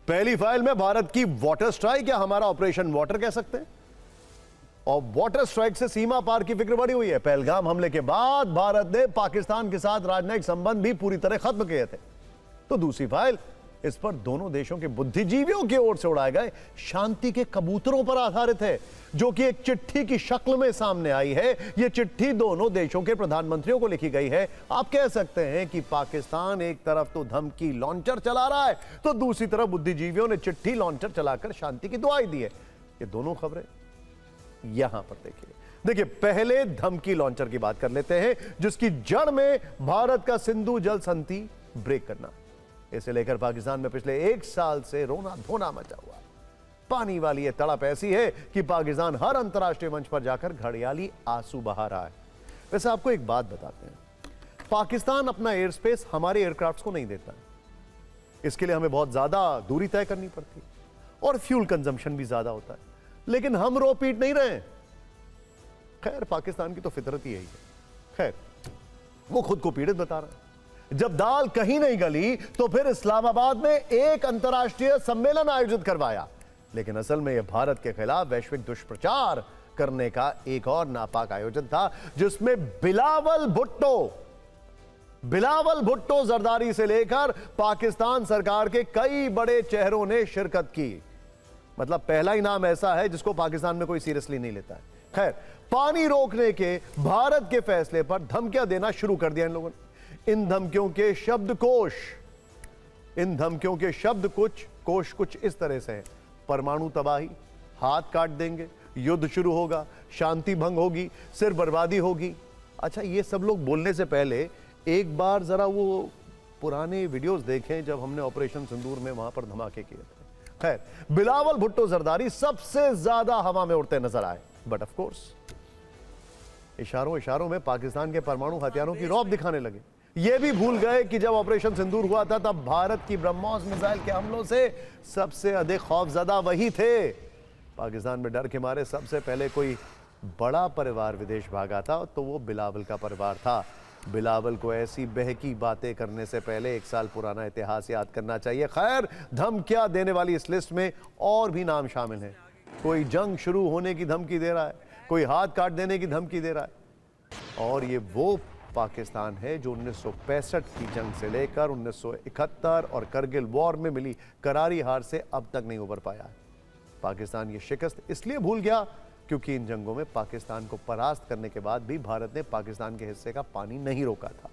पहली फाइल में भारत की वाटर स्ट्राइक या हमारा ऑपरेशन वाटर कह सकते हैं। और वाटर स्ट्राइक से सीमा पार की फिक्र बढ़ी हुई है। पहलगाम हमले के बाद भारत ने पाकिस्तान के साथ राजनयिक संबंध भी पूरी तरह खत्म किए थे। तो दूसरी फाइल, इस पर दोनों देशों के बुद्धिजीवियों की ओर से उड़ाए गए शांति के कबूतरों पर आधारित है, जो कि एक चिट्ठी की शक्ल में सामने आई है। यह चिट्ठी दोनों देशों के प्रधानमंत्रियों को लिखी गई है। आप कह सकते हैं कि पाकिस्तान एक तरफ तो धमकी लॉन्चर चला रहा है, तो दूसरी तरफ बुद्धिजीवियों ने चिट्ठी लॉन्चर चलाकर शांति की दुआई दी है। ये दोनों खबरें यहां पर देखिए, पहले धमकी लॉन्चर की बात कर लेते हैं, जिसकी जड़ में भारत का सिंधु जल संधि ब्रेक करना। इसे लेकर पाकिस्तान में पिछले 1 साल से रोना धोना मचा हुआ। पानी वाली यह तड़प ऐसी है कि पाकिस्तान हर अंतर्राष्ट्रीय मंच पर जाकर घड़ियाली आंसू बहा रहा है। वैसे आपको एक बात बताते हैं, पाकिस्तान अपना एयर स्पेस हमारे एयरक्राफ्ट को नहीं देता है। इसके लिए हमें बहुत ज्यादा दूरी तय करनी पड़ती है और फ्यूल कंजम्पशन भी ज्यादा होता है, लेकिन हम रो पीट नहीं रहे। खैर, पाकिस्तान की तो फितरत ही यही है। खैर, वो खुद को पीड़ित बता रहा है। जब दाल कहीं नहीं गली तो फिर इस्लामाबाद में एक अंतर्राष्ट्रीय सम्मेलन आयोजित करवाया, लेकिन असल में यह भारत के खिलाफ वैश्विक दुष्प्रचार करने का एक और नापाक आयोजन था, जिसमें बिलावल भुट्टो जरदारी से लेकर पाकिस्तान सरकार के कई बड़े चेहरों ने शिरकत की। मतलब पहला ही नाम ऐसा है जिसको पाकिस्तान में कोई सीरियसली नहीं लेता है। खैर, पानी रोकने के भारत के फैसले पर धमकियां देना शुरू कर दिया इन लोगों ने। इन धमकियों के शब्दकोश कुछ इस तरह से है: परमाणु तबाही, हाथ काट देंगे, युद्ध शुरू होगा, शांति भंग होगी, सिर बर्बादी होगी। अच्छा, ये सब लोग बोलने से पहले एक बार जरा वो पुराने वीडियोस देखें जब हमने ऑपरेशन सिंदूर में वहां पर धमाके किए थे। खैर, बिलावल भुट्टो जरदारी सबसे ज्यादा हवा में उड़ते नजर आए, बट ऑफ कोर्स इशारों में पाकिस्तान के परमाणु हथियारों की रौब दिखाने लगे। ये भी भूल गए कि जब ऑपरेशन सिंदूर हुआ था तब भारत की ब्रह्मोस मिसाइल के हमलों से सबसे अधिक खौफजदा वही थे। पाकिस्तान में डर के मारे सबसे पहले कोई बड़ा परिवार विदेश भागा था तो वो बिलावल का परिवार था। बिलावल को ऐसी बहकी बातें करने से पहले 1 साल पुराना इतिहास याद करना चाहिए। खैर, धमकियां देने वाली इस लिस्ट में और भी नाम शामिल हैं। कोई जंग शुरू होने की धमकी दे रहा है, कोई हाथ काट देने की धमकी दे रहा है। और ये वो पाकिस्तान है जो 1965 की जंग से लेकर 1971 और करगिल वॉर में मिली करारी हार से अब तक नहीं उबर पाया है। पाकिस्तान ये शिकस्त इसलिए भूल गया क्योंकि इन जंगों में पाकिस्तान को परास्त करने के बाद भी भारत ने पाकिस्तान के हिस्से का पानी नहीं रोका था।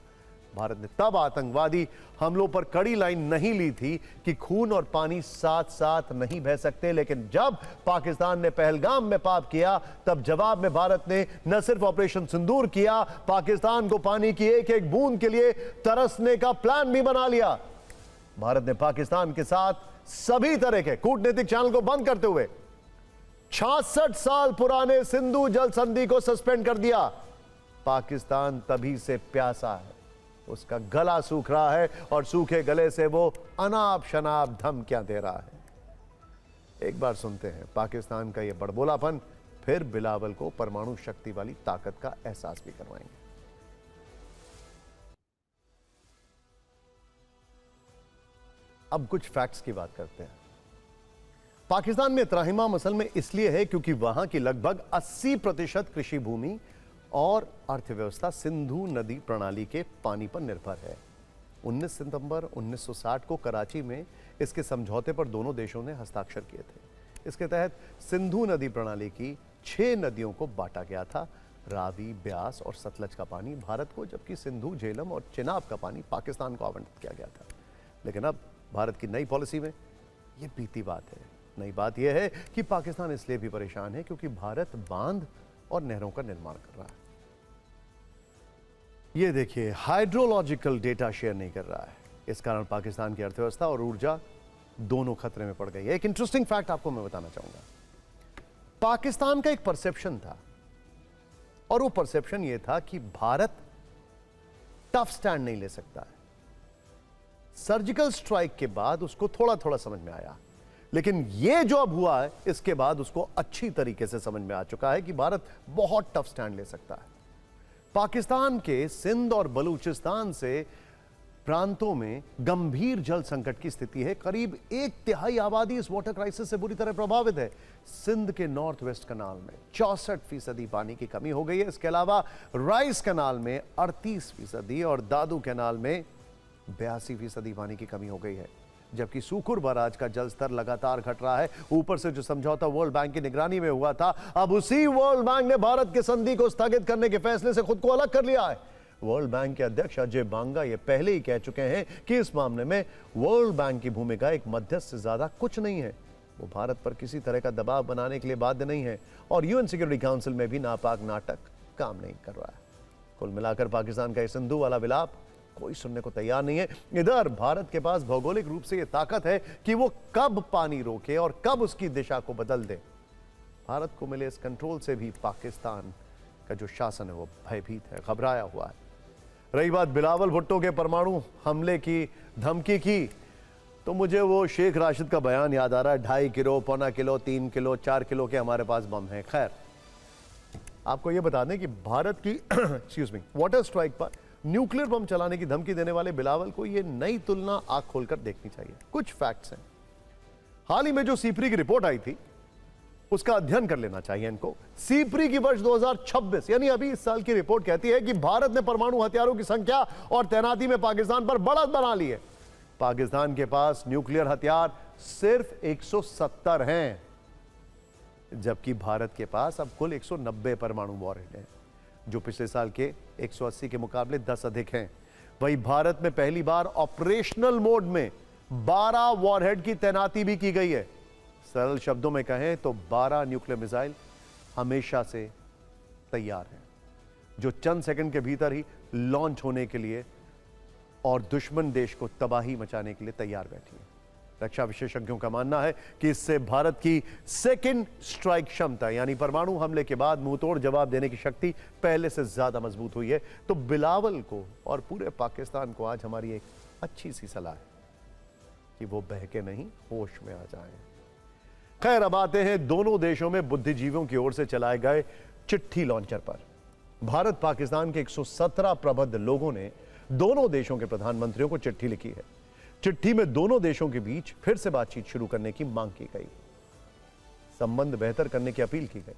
भारत ने तब आतंकवादी हमलों पर कड़ी लाइन नहीं ली थी कि खून और पानी साथ साथ नहीं बह सकते, लेकिन जब पाकिस्तान ने पहलगाम में पाप किया तब जवाब में भारत ने न सिर्फ ऑपरेशन सिंदूर किया, पाकिस्तान को पानी की एक एक बूंद के लिए तरसने का प्लान भी बना लिया। भारत ने पाकिस्तान के साथ सभी तरह के कूटनीतिक चैनल को बंद करते हुए 66 साल पुराने सिंधु जल संधि को सस्पेंड कर दिया। पाकिस्तान तभी से प्यासा है, उसका गला सूख रहा है और सूखे गले से वो अनाप शनाप धमकियां दे रहा है। एक बार सुनते हैं पाकिस्तान का ये बड़बोलापन, फिर बिलावल को परमाणु शक्ति वाली ताकत का एहसास भी करवाएंगे। अब कुछ फैक्ट्स की बात करते हैं। पाकिस्तान में त्राहिमाम असल में इसलिए है क्योंकि वहां की लगभग 80% कृषि भूमि और अर्थव्यवस्था सिंधु नदी प्रणाली के पानी पर निर्भर है। 19 सितंबर 1960 को कराची में इसके समझौते पर दोनों देशों ने हस्ताक्षर किए थे। इसके तहत सिंधु नदी प्रणाली की 6 नदियों को बांटा गया था। रावी, ब्यास और सतलज का पानी भारत को, जबकि सिंधु, झेलम और चिनाब का पानी पाकिस्तान को आवंटित किया गया था। लेकिन अब भारत की नई पॉलिसी में यह बीती बात है। नई बात यह है कि पाकिस्तान इसलिए भी परेशान है क्योंकि भारत बांध और नहरों का निर्माण कर रहा है। ये देखिए, हाइड्रोलॉजिकल डेटा शेयर नहीं कर रहा है। इस कारण पाकिस्तान की अर्थव्यवस्था और ऊर्जा दोनों खतरे में पड़ गई है। एक इंटरेस्टिंग फैक्ट आपको मैं बताना चाहूंगा। पाकिस्तान का एक परसेप्शन था और वो परसेप्शन ये था कि भारत टफ स्टैंड नहीं ले सकता है। सर्जिकल स्ट्राइक के बाद उसको थोड़ा थोड़ा समझ में आया, लेकिन ये जो अब हुआ है इसके बाद उसको अच्छी तरीके से समझ में आ चुका है कि भारत बहुत टफ स्टैंड ले सकता है। पाकिस्तान के सिंध और बलूचिस्तान से प्रांतों में गंभीर जल संकट की स्थिति है। करीब 1/3 आबादी इस वाटर क्राइसिस से बुरी तरह प्रभावित है। सिंध के नॉर्थ वेस्ट कनाल में 64% पानी की कमी हो गई है। इसके अलावा राइस कनाल में 38% और दादू कनाल में 82% पानी की कमी हो गई है। जबकि सूकुर बराज का जल स्तर लगातार घट रहा है। ऊपर से जो समझौता वर्ल्ड बैंक की निगरानी में हुआ था, अब उसी वर्ल्ड बैंक ने भारत के संधि को स्थगित करने के फैसले से खुद को अलग कर लिया है। वर्ल्ड बैंक के अध्यक्ष अजय बांगा ये पहले ही कह चुके हैं कि इस मामले में वर्ल्ड बैंक की भूमिका एक मध्यस्थ से ज्यादा कुछ नहीं है। वो भारत पर किसी तरह का दबाव बनाने के लिए बाध्य नहीं है और यूएन सिक्योरिटी काउंसिल में भी नापाक नाटक काम नहीं कर रहा है। कुल मिलाकर पाकिस्तान का ये सिंधु वाला विलाप कोई सुनने को तैयार नहीं है। इधर भारत के पास भौगोलिक रूप से यह ताकत है कि वो कब पानी रोके और कब उसकी दिशा को बदल दे। भारत को मिले इस कंट्रोल से भी पाकिस्तान का जो शासन है वो भयभीत है, घबराया हुआ है। रही बात बिलावल भुट्टो के परमाणु हमले की धमकी की, तो मुझे वो शेख राशिद का बयान याद आ रहा है, 2.5 किलो, 1.25 किलो, 3 किलो, 4 किलो के हमारे पास बम हैं। खैर, आपको यह बता दें कि भारत की एक्सक्यूज मी वाटर स्ट्राइक पर न्यूक्लियर बम चलाने की धमकी देने वाले बिलावल को यह नई तुलना आंख खोलकर देखनी चाहिए। कुछ फैक्ट्स हैं। हाल ही में जो सीपरी की रिपोर्ट आई थी उसका अध्ययन कर लेना चाहिए इनको। सीपरी की वर्ष 2026 यानी अभी इस साल की रिपोर्ट कहती है कि भारत ने परमाणु हथियारों की संख्या और तैनाती में पाकिस्तान पर बढ़त बना ली है। पाकिस्तान के पास न्यूक्लियर हथियार सिर्फ 170 हैं, जबकि भारत के पास अब कुल 190 परमाणु वॉरहेड हैं, जो पिछले साल के 180 के मुकाबले 10 अधिक हैं। वहीं भारत में पहली बार ऑपरेशनल मोड में 12 वॉरहेड की तैनाती भी की गई है। सरल शब्दों में कहें तो 12 न्यूक्लियर मिसाइल हमेशा से तैयार हैं, जो चंद सेकंड के भीतर ही लॉन्च होने के लिए और दुश्मन देश को तबाही मचाने के लिए तैयार बैठी है। रक्षा विशेषज्ञों का मानना है कि इससे भारत की सेकंड स्ट्राइक क्षमता यानी परमाणु हमले के बाद मुंहतोड़ जवाब देने की शक्ति पहले से ज्यादा मजबूत हुई है। तो बिलावल को और पूरे पाकिस्तान को आज हमारी एक अच्छी सी सलाह है कि वो बहके नहीं, होश में आ जाएं। खैर, अब आते हैं दोनों देशों में बुद्धिजीवियों की ओर से चलाए गए चिट्ठी लॉन्चर पर। भारत पाकिस्तान के 117 प्रबुद्ध लोगों ने दोनों देशों के प्रधानमंत्रियों को चिट्ठी लिखी है। चिट्ठी में दोनों देशों के बीच फिर से बातचीत शुरू करने की मांग की गई, संबंध बेहतर करने की अपील की गई।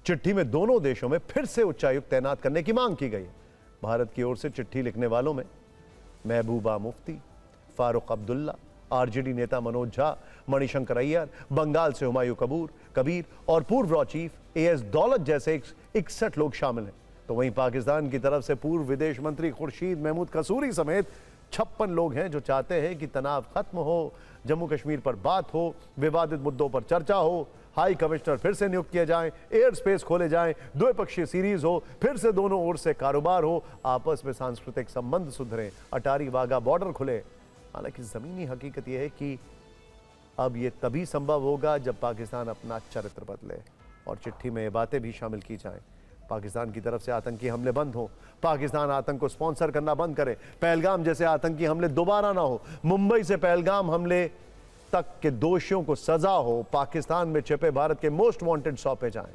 चिट्ठी में दोनों देशों में फिर से उच्चायुक्त तैनात करने की मांग की गई। भारत की ओर से चिट्ठी लिखने वालों में महबूबा मुफ्ती, फारूक अब्दुल्ला, आरजेडी नेता मनोज झा, मणिशंकर अय्यर, बंगाल से हुमायूं कबीर और पूर्व रॉ चीफ एएस दौलत जैसे 61 लोग शामिल हैं। तो वहीं पाकिस्तान की तरफ से पूर्व विदेश मंत्री खुर्शीद महमूद कसूरी समेत 56 लोग हैं जो चाहते हैं कि तनाव खत्म हो, जम्मू कश्मीर पर बात हो, विवादित मुद्दों पर चर्चा हो, हाई कमिश्नर फिर से नियुक्त किए जाएं, एयर स्पेस खोले जाएं, द्विपक्षीय सीरीज हो, फिर से दोनों ओर से कारोबार हो, आपस में सांस्कृतिक संबंध सुधरें, अटारी वाघा बॉर्डर खुले। हालांकि जमीनी हकीकत यह है कि अब यह तभी संभव होगा जब पाकिस्तान अपना चरित्र बदले और चिट्ठी में ये बातें भी शामिल की जाएं। पाकिस्तान की तरफ से आतंकी हमले बंद हो, पाकिस्तान आतंक को स्पॉन्सर करना बंद करे, पहलगाम जैसे आतंकी हमले दोबारा ना हो, मुंबई से पहलगाम हमले तक के दोषियों को सजा हो, पाकिस्तान में छिपे भारत के मोस्ट वांटेड सौंपे जाएं।